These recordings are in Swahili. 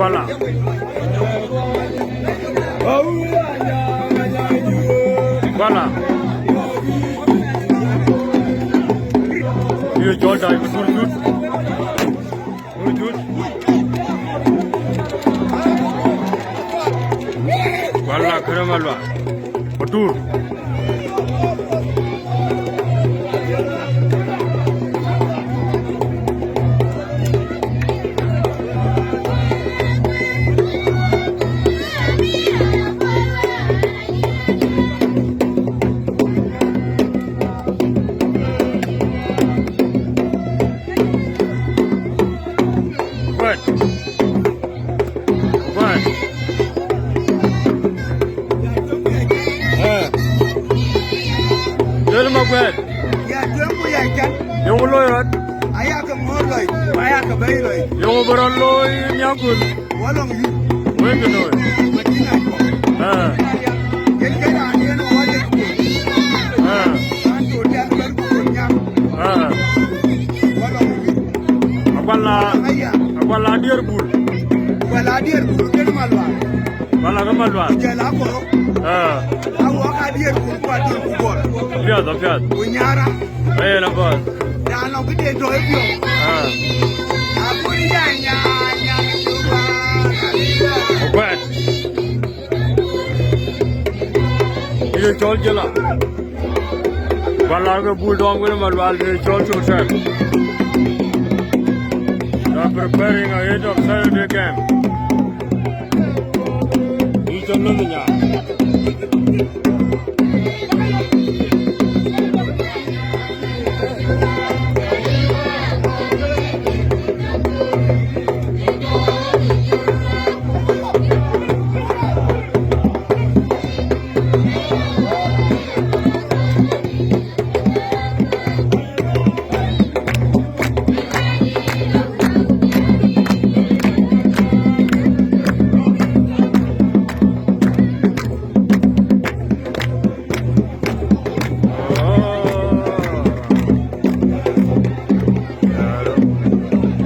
Voilà. Voilà. ये जॉल टाइम गुरजूट वाला खरं वाला पटूर Magwet. Ya jumbo ya kan. Yung loyot. Aya ka morloy. Aya ka bayloy. Yung baraloy nyakul. Walong yu. Weng noy. Madina ko. Yen kana yen wale ko. Santo dia ber ko nyam. Walong yu. Abala dier bul. Wala dier bul ken malwa. Wala ka malwa. Jela ko. Awo ka dier bul ko adir ku bor. Piat. Unyara. Na boss. Da no gide do ebio. Aburi ya nya tuba. What? ये चौल चला बाला के बुलडॉग में मलवाल के चौल चोट है They are preparing ahead of Saturday camp. ये चलने में जा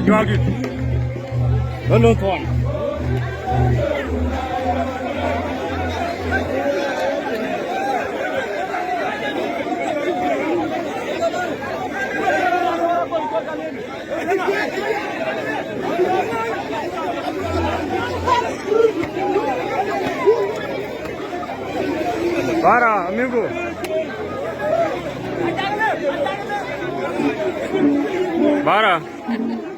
Jogit. Hello, Tuan. Para, amigo. Para.